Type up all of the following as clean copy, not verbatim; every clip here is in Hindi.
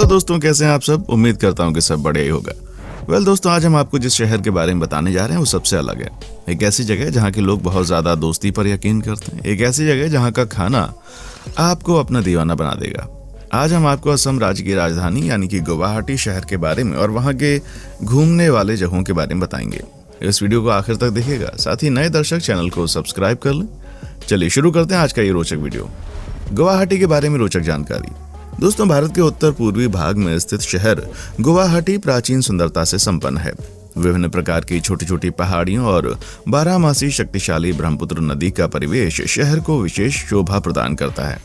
हेलो दोस्तों, कैसे हैं आप सब। उम्मीद करता हूं कि सब बढ़िया ही होगा। दोस्तों, आज हम आपको जिस शहर के बारे में बताने जा रहे हैं वो सबसे अलग है। एक ऐसी जगह जहां के लोग बहुत ज्यादा दोस्ती पर यकीन करते हैं। एक ऐसी जगह जहां का खाना आपको अपना दीवाना बना देगा। आज हम आपको असम राज्य की राजधानी यानी कि गुवाहाटी शहर के बारे में और वहां के घूमने वाले जगहों के बारे में बताएंगे। इस वीडियो को आखिर तक देखिएगा। साथ ही नए दर्शक चैनल को सब्सक्राइब कर लें। चलिए शुरू करते हैं आज का ये रोचक वीडियो। गुवाहाटी के बारे में रोचक जानकारी। दोस्तों, भारत के उत्तर पूर्वी भाग में स्थित शहर गुवाहाटी प्राचीन सुंदरता से संपन्न है। विभिन्न प्रकार की छोटी छोटी पहाड़ियों और बारहमासी शक्तिशाली ब्रह्मपुत्र नदी का परिवेश शहर को विशेष शोभा प्रदान करता है।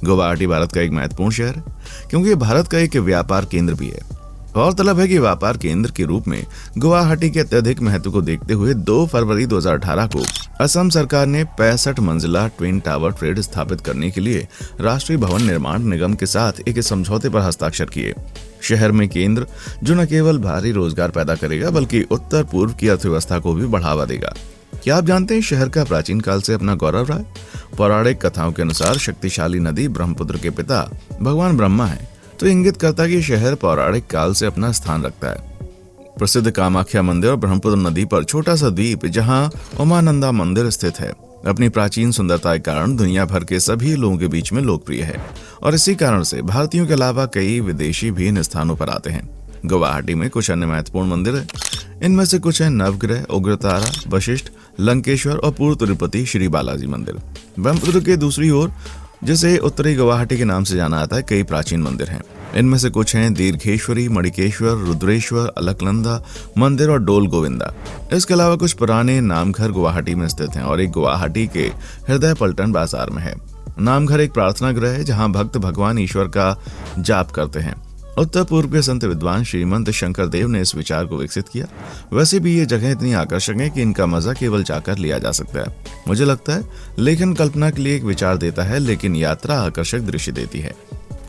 गुवाहाटी भारत का एक महत्वपूर्ण शहर है क्योंकि ये भारत का एक व्यापार केंद्र भी है। गौरतलब है कि व्यापार केंद्र के रूप में गुवाहाटी के अत्यधिक महत्व को देखते हुए 2 फरवरी 2018 को असम सरकार ने 65 मंजिला ट्विन टावर ट्रेड स्थापित करने के लिए राष्ट्रीय भवन निर्माण निगम के साथ एक समझौते पर हस्ताक्षर किए। शहर में केंद्र जो न केवल भारी रोजगार पैदा करेगा बल्कि उत्तर पूर्व की अर्थव्यवस्था को भी बढ़ावा देगा। क्या आप जानते हैं शहर का प्राचीन काल से अपना गौरव रहा है। पौराणिक कथाओं के अनुसार शक्तिशाली नदी ब्रह्मपुत्र के पिता भगवान ब्रह्मा है, तो इंगित करता है कि शहर पौराणिक काल से अपना स्थान रखता है। प्रसिद्ध कामाख्या मंदिर और ब्रह्मपुत्र नदी पर छोटा सा द्वीप जहां उमानंदा मंदिर स्थित है, अपनी प्राचीन सुंदरता के कारण दुनिया भर के सभी लोगों के बीच में लोकप्रिय है और इसी कारण से भारतीयों के अलावा कई विदेशी भी इन स्थानों पर आते हैं। गुवाहाटी में कुछ अन्य महत्वपूर्ण मंदिर है। इनमें से कुछ हैं नवग्रह, उग्रतारा, वशिष्ठ, लंकेश्वर और पूर्व तिरुपति श्री बालाजी मंदिर। ब्रह्मपुत्र के दूसरी ओर, जिसे उत्तरी गुवाहाटी के नाम से जाना जाता है, कई प्राचीन मंदिर हैं। इनमें से कुछ हैं दीर्घेश्वरी, मणिकेश्वर, रुद्रेश्वर, अलकनंदा मंदिर और डोल गोविंदा। इसके अलावा कुछ पुराने नामघर गुवाहाटी में स्थित हैं और एक गुवाहाटी के हृदय पलटन बाजार में है। नामघर एक प्रार्थना गृह है जहां भक्त भगवान ईश्वर का जाप करते हैं। उत्तर पूर्व के संत विद्वान श्रीमंत शंकर देव ने इस विचार को विकसित किया। वैसे भी ये जगह इतनी आकर्षक है कि इनका मजा केवल जाकर लिया जा सकता है। मुझे लगता है लेखन कल्पना के लिए एक विचार देता है, लेकिन यात्रा आकर्षक दृश्य देती है।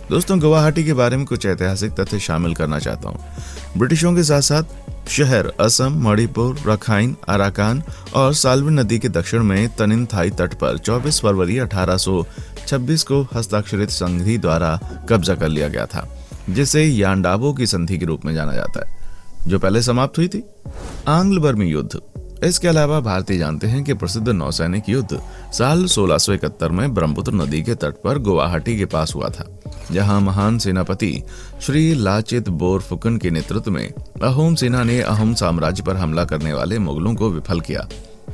दोस्तों, गुवाहाटी के बारे में कुछ ऐतिहासिक तथ्य शामिल करना चाहता हूँ। ब्रिटिशों के साथ साथ शहर असम, मणिपुर, रखाइन, अराकान और साल्वन नदी के दक्षिण में तनिनथाई तट पर 24 फरवरी 1826 को हस्ताक्षरित संधि द्वारा कब्जा कर लिया गया था, जिसे यांडाबो की संधि के रूप में जाना जाता है, जो पहले समाप्त हुई थी। आंग्ल बर्मी युद्ध। इसके अलावा भारतीय जानते हैं कि प्रसिद्ध नौसैनिक युद्ध साल 1671 में ब्रह्मपुत्र नदी के तट पर गुवाहाटी के पास हुआ था, जहां महान सेनापति श्री लाचित बोरफुकन के नेतृत्व में अहोम सेना ने अहोम साम्राज्य पर हमला करने वाले मुगलों को विफल किया।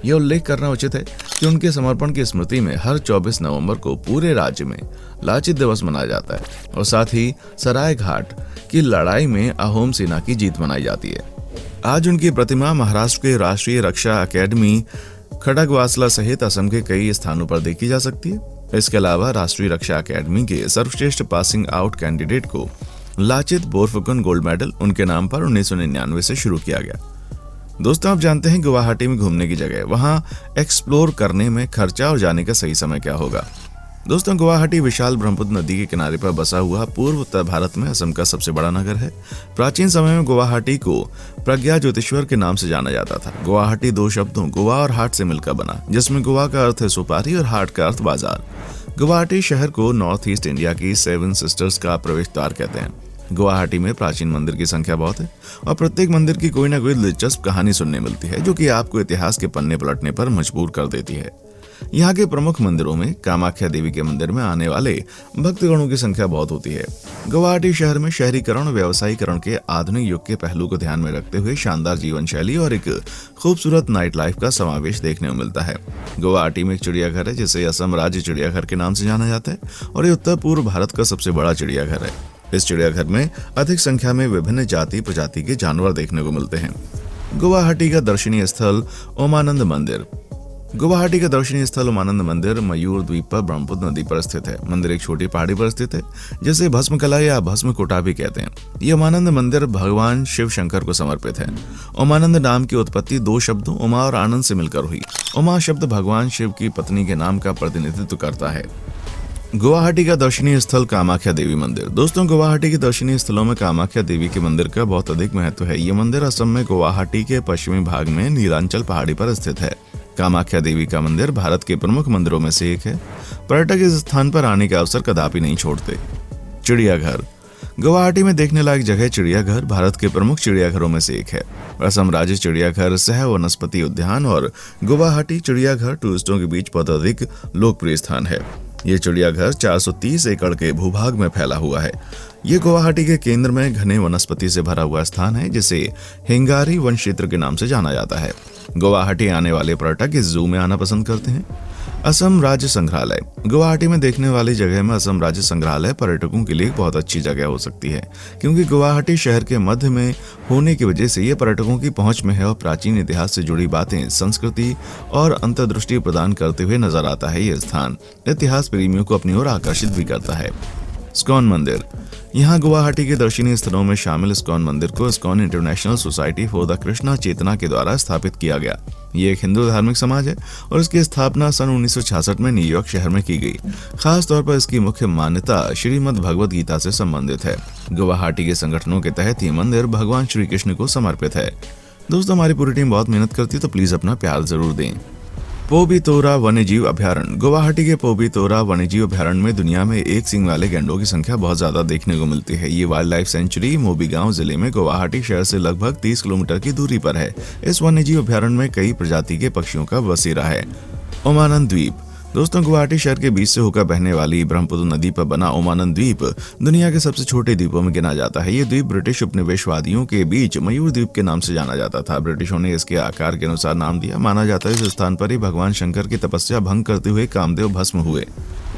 यह उल्लेख करना उचित है कि उनके समर्पण की स्मृति में हर 24 नवंबर को पूरे राज्य में लाचित दिवस मनाया जाता है और साथ ही सराय घाट की लड़ाई में अहोम सेना की जीत मनाई जाती है। आज उनकी प्रतिमा महाराष्ट्र के राष्ट्रीय रक्षा अकेडमी खड़गवासला सहित असम के कई स्थानों पर देखी जा सकती है। इसके अलावा राष्ट्रीय रक्षा अकेडमी के सर्वश्रेष्ठ पासिंग आउट कैंडिडेट को लाचित बोरफुकन गोल्ड मेडल उनके नाम पर 1999 से शुरू किया गया। दोस्तों, आप जानते हैं गुवाहाटी में घूमने की जगह, वहां एक्सप्लोर करने में खर्चा और जाने का सही समय क्या होगा। दोस्तों, गुवाहाटी विशाल ब्रह्मपुत्र नदी के किनारे पर बसा हुआ पूर्व उत्तर भारत में असम का सबसे बड़ा नगर है। प्राचीन समय में गुवाहाटी को प्रज्ञा ज्योतिश्वर के नाम से जाना जाता था। गुवाहाटी 2 शब्दों गोवा और हाट से मिलकर बना, जिसमें गोवा का अर्थ है सुपारी और हाट का अर्थ बाजार। गुवाहाटी शहर को नॉर्थ ईस्ट इंडिया की 7 सिस्टर्स का प्रवेश द्वार कहते हैं। गुवाहाटी में प्राचीन मंदिर की संख्या बहुत है और प्रत्येक मंदिर की कोई ना कोई दिलचस्प कहानी सुनने मिलती है, जो कि आपको इतिहास के पन्ने पलटने पर मजबूर कर देती है। यहाँ के प्रमुख मंदिरों में कामाख्या देवी के मंदिर में आने वाले भक्तगणों की संख्या बहुत होती है। गुवाहाटी शहर में शहरीकरण और व्यावसायीकरण के आधुनिक युग के पहलू को ध्यान में रखते हुए शानदार जीवन शैली और एक खूबसूरत नाइट लाइफ का समावेश देखने को मिलता है। गुवाहाटी में एक चिड़ियाघर है जिसे असम राज्य चिड़ियाघर के नाम से जाना जाता है और ये उत्तर पूर्व भारत का सबसे बड़ा चिड़ियाघर है। इस चिड़ियाघर में अधिक संख्या में विभिन्न जाति प्रजाति के जानवर देखने को मिलते हैं। गुवाहाटी का दर्शनीय स्थल उमानंद मंदिर। गुवाहाटी का दर्शनीय स्थल उमानंद मंदिर मयूर द्वीप पर ब्रह्मपुत्र नदी पर स्थित है। मंदिर एक छोटी पहाड़ी पर स्थित है जिसे भस्मकला या भस्मकोटा भी कहते हैं। यह उमानंद मंदिर भगवान शिव शंकर को समर्पित है। उमानंद नाम की उत्पत्ति 2 शब्दों उमा और आनंद से मिलकर हुई। उमा शब्द भगवान शिव की पत्नी के नाम का प्रतिनिधित्व करता है। गुवाहाटी का दर्शनीय स्थल कामाख्या देवी मंदिर। दोस्तों, गुवाहाटी के दर्शनीय स्थलों में कामाख्या देवी के मंदिर का बहुत अधिक महत्व है। ये मंदिर असम में गुवाहाटी के पश्चिमी भाग में नीलांचल पहाड़ी पर स्थित है। कामाख्या देवी का मंदिर भारत के प्रमुख मंदिरों में से एक है। पर्यटक इस स्थान पर आने का अवसर कदापि नहीं छोड़ते। चिड़ियाघर। गुवाहाटी में देखने लायक जगह चिड़ियाघर भारत के प्रमुख चिड़ियाघरों में से एक है। असम राज्य चिड़ियाघर, सह वनस्पति उद्यान और गुवाहाटी चिड़ियाघर टूरिस्टों के बीच बहुत अधिक लोकप्रिय स्थान है। ये चिड़ियाघर 430 एकड़ के भूभाग में फैला हुआ है। ये गुवाहाटी के केंद्र में घने वनस्पति से भरा हुआ स्थान है, जिसे हिंगारी वन क्षेत्र के नाम से जाना जाता है। गुवाहाटी आने वाले पर्यटक इस जू में आना पसंद करते हैं। असम राज्य संग्रहालय। गुवाहाटी में देखने वाली जगह में असम राज्य संग्रहालय पर्यटकों के लिए एक बहुत अच्छी जगह हो सकती है, क्योंकि गुवाहाटी शहर के मध्य में होने की वजह से ये पर्यटकों की पहुंच में है और प्राचीन इतिहास से जुड़ी बातें, संस्कृति और अंतर्दृष्टि प्रदान करते हुए नजर आता है। ये स्थान इतिहास प्रेमियों को अपनी ओर आकर्षित भी करता है। इस्कॉन मंदिर। यहाँ गुवाहाटी के दर्शनीय स्थलों में शामिल इस्कॉन मंदिर को ISKCON international society for the Krishna चेतना के द्वारा स्थापित किया गया। ये एक हिंदू धार्मिक समाज है और इसकी स्थापना सन 1966 में न्यूयॉर्क शहर में की गई। खास तौर पर इसकी मुख्य मान्यता श्रीमद् भगवद गीता से संबंधित है। गुवाहाटी के संगठनों के तहत ये मंदिर भगवान श्री कृष्ण को समर्पित है। दोस्तों, हमारी पूरी टीम बहुत मेहनत करती है, तो प्लीज अपना प्यार जरूर दें। पोबितोरा वन्यजीव अभयारण्य। गुवाहाटी के पोबितोरा वन्यजीव अभयारण्य में दुनिया में एक सींग वाले गैंडों की संख्या बहुत ज्यादा देखने को मिलती है। ये वाइल्ड लाइफ सेंचुरी मोबीगांव जिले में गुवाहाटी शहर से लगभग 30 किलोमीटर की दूरी पर है। इस वन्यजीव अभयारण्य में कई प्रजाति के पक्षियों का बसेरा है। ओमानंद द्वीप। दोस्तों, गुवाहाटी शहर के बीच से होकर बहने वाली ब्रह्मपुत्र नदी पर बना ओमानंद द्वीप दुनिया के सबसे छोटे द्वीपों में गिना जाता है। ये द्वीप ब्रिटिश उपनिवेशवादियों के बीच मयूर द्वीप के नाम से जाना जाता था। ब्रिटिशों ने इसके आकार के अनुसार नाम दिया। माना जाता है इस स्थान पर ही भगवान शंकर की तपस्या भंग करते हुए कामदेव भस्म हुए।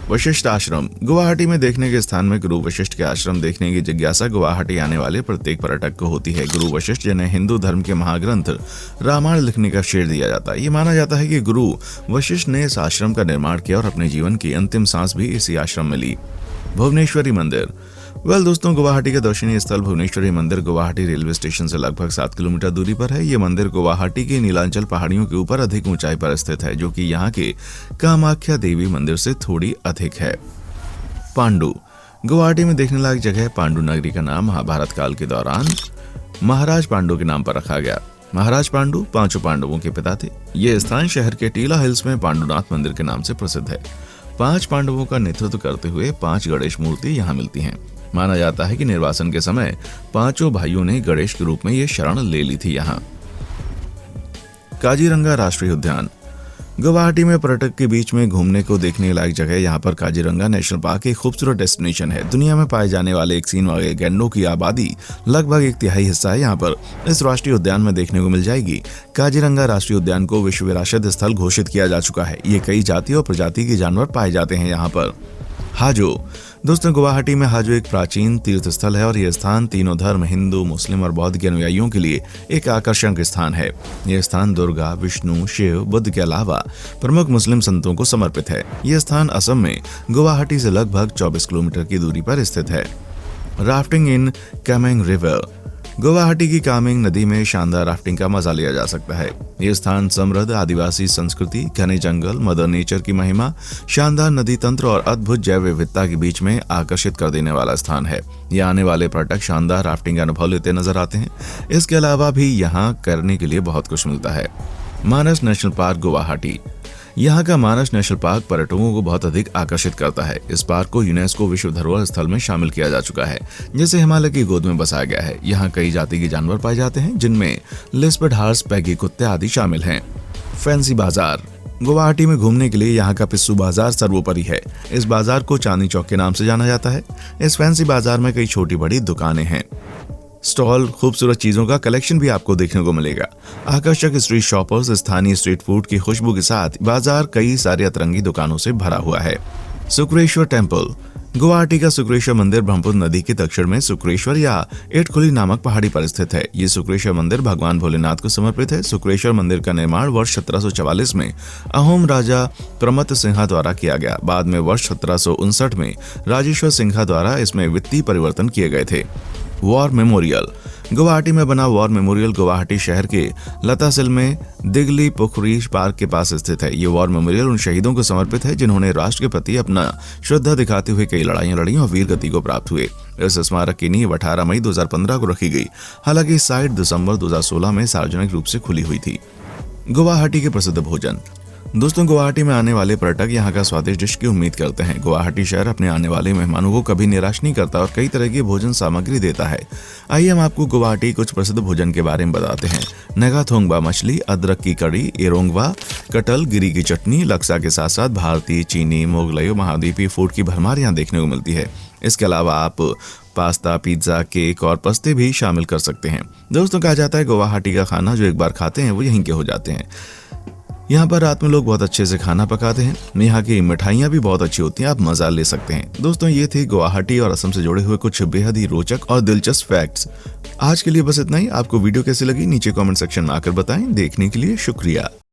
वशिष्ठ आश्रम। गुवाहाटी में देखने के स्थान में गुरु वशिष्ठ के आश्रम देखने की जिज्ञासा गुवाहाटी आने वाले प्रत्येक पर्यटक को होती है। गुरु वशिष्ठ, जिन्हें हिंदू धर्म के महाग्रंथ रामायण लिखने का श्रेय दिया जाता है। ये माना जाता है कि गुरु वशिष्ठ ने इस आश्रम का निर्माण किया और अपने जीवन की अंतिम सांस भी इसी आश्रम में ली। भुवनेश्वरी मंदिर। दोस्तों, गुवाहाटी का दर्शनीय स्थल भुवनेश्वरी मंदिर गुवाहाटी रेलवे स्टेशन से लगभग 7 किलोमीटर दूरी पर है। ये मंदिर गुवाहाटी की नीलांचल पहाड़ियों के ऊपर अधिक ऊंचाई पर स्थित है, जो कि यहाँ के कामाख्या देवी मंदिर से थोड़ी अधिक है। पांडु। गुवाहाटी में देखने लायक जगह पांडु नगरी का नाम महाभारत काल के दौरान महाराज पांडु के नाम पर रखा गया। महाराज पांडु 5 पांडवों के पिता थे। ये स्थान शहर के टीला हिल्स में पांडुनाथ मंदिर के नाम से प्रसिद्ध है। 5 पांडवों का नेतृत्व करते हुए 5 गणेश मूर्ति यहाँ मिलती हैं। माना जाता है कि निर्वासन के समय 5 भाइयों ने गणेश के रूप में ये शरण ले ली थी। यहाँ काजीरंगा राष्ट्रीय उद्यान। गुवाहाटी में पर्यटक के बीच में घूमने को देखने लायक जगह यहाँ पर काजीरंगा नेशनल पार्क एक खूबसूरत डेस्टिनेशन है। दुनिया में पाए जाने वाले एक सींग वाले गैंडों की आबादी लगभग 1/3 हिस्सा है यहाँ पर इस राष्ट्रीय उद्यान में देखने को मिल जाएगी। काजीरंगा राष्ट्रीय उद्यान को विश्व विरासत स्थल घोषित किया जा चुका है। ये कई जाति और प्रजाति के जानवर पाए जाते हैं यहाँ पर। हाजो। दोस्तों, गुवाहाटी में हाजो एक प्राचीन तीर्थ स्थल है और यह स्थान तीनों धर्म हिंदू, मुस्लिम और बौद्ध के अनुयायियों के लिए एक आकर्षण का स्थान है। यह स्थान दुर्गा, विष्णु, शिव, बुद्ध के अलावा प्रमुख मुस्लिम संतों को समर्पित है। यह स्थान असम में गुवाहाटी से लगभग 24 किलोमीटर की दूरी पर स्थित है। राफ्टिंग इन कामेंग रिवर। गुवाहाटी की कामेंग नदी में शानदार राफ्टिंग का मजा लिया जा सकता है। ये स्थान समृद्ध आदिवासी संस्कृति, घने जंगल, मदर नेचर की महिमा, शानदार नदी तंत्र और अद्भुत जैव विविधता के बीच में आकर्षित कर देने वाला स्थान है। यहाँ आने वाले पर्यटक शानदार राफ्टिंग का अनुभव लेते नजर आते हैं। इसके अलावा भी यहाँ करने के लिए बहुत कुछ मिलता है। मानस नेशनल पार्क गुवाहाटी। यहाँ का मानस नेशनल पार्क पर्यटकों को बहुत अधिक आकर्षित करता है। इस पार्क को यूनेस्को विश्व धरोहर स्थल में शामिल किया जा चुका है, जिसे हिमालय की गोद में बसाया गया है। यहाँ कई जाति के जानवर पाए जाते हैं, जिनमें लिस्बर्ड हार्स, पैगी कुत्ते आदि शामिल हैं। फैंसी बाजार। गुवाहाटी में घूमने के लिए यहाँ का पिस्सू बाजार सर्वोपरि है। इस बाजार को चांदनी चौक के नाम से जाना जाता है। इस फैंसी बाजार में कई छोटी बड़ी दुकानें हैं। स्टॉल, खूबसूरत चीजों का कलेक्शन भी आपको देखने को मिलेगा। आकर्षक स्ट्रीट शॉपर्स, स्थानीय स्ट्रीट फूड की खुशबू के साथ बाजार कई सारी अतरंगी दुकानों से भरा हुआ है। सुक्रेश्वर टेम्पल। गुवाहाटी का सुक्रेश्वर मंदिर ब्रह्मपुत्र नदी के दक्षिण में सुक्रेश्वर या एटखुली नामक पहाड़ी पर स्थित है। ये सुक्रेश्वर मंदिर भगवान भोलेनाथ को समर्पित है। सुक्रेश्वर मंदिर का निर्माण वर्ष 1744 में अहोम राजा प्रमत्त सिंहा द्वारा किया गया। बाद में वर्ष 1759 में राजेश्वर सिंहा द्वारा इसमें वित्तीय परिवर्तन किए गए थे। War memorial. गुवाहाटी में बना वॉर मेमोरियल गुवाहाटी शहर के लतासिल में दिगली पोखरी पार्क के पास स्थित है। ये वॉर मेमोरियल उन शहीदों को समर्पित है जिन्होंने राष्ट्र के प्रति अपना श्रद्धा दिखाते हुए कई लड़ाइयां लड़ी और वीर गति को प्राप्त हुए। इस स्मारक की नींव 18 मई 2015 को रखी गई। हालांकि साइट दिसंबर 2016 में सार्वजनिक रूप से खुली हुई थी। गुवाहाटी के प्रसिद्ध भोजन। दोस्तों, गुवाहाटी में आने वाले पर्यटक यहाँ का स्वादिष्ट डिश की उम्मीद करते हैं। गुवाहाटी शहर अपने आने वाले मेहमानों को कभी निराश नहीं करता और कई तरह की भोजन सामग्री देता है। आइए हम आपको गुवाहाटी कुछ प्रसिद्ध भोजन के बारे में बताते हैं। नगाथोंगबा मछली, अदरक की कड़ी, एरोंगबा, कटल, गिरी की चटनी, लक्सा के साथ साथ भारतीय, चीनी, मुगलई, महाद्वीपीय फूड की भरमार यहाँ देखने को मिलती है। इसके अलावा आप पास्ता, पिज्जा, केक और पस्ते भी शामिल कर सकते हैं। दोस्तों, कहा जाता है गुवाहाटी का खाना जो एक बार खाते हैं वो यहीं के हो जाते हैं। यहाँ पर रात में लोग बहुत अच्छे से खाना पकाते हैं। यहाँ की मिठाइयाँ भी बहुत अच्छी होती हैं, आप मजा ले सकते हैं। दोस्तों, ये थे गुवाहाटी और असम से जुड़े हुए कुछ बेहद ही रोचक और दिलचस्प फैक्ट्स। आज के लिए बस इतना ही। आपको वीडियो कैसी लगी नीचे कमेंट सेक्शन में आकर बताएं। देखने के लिए शुक्रिया।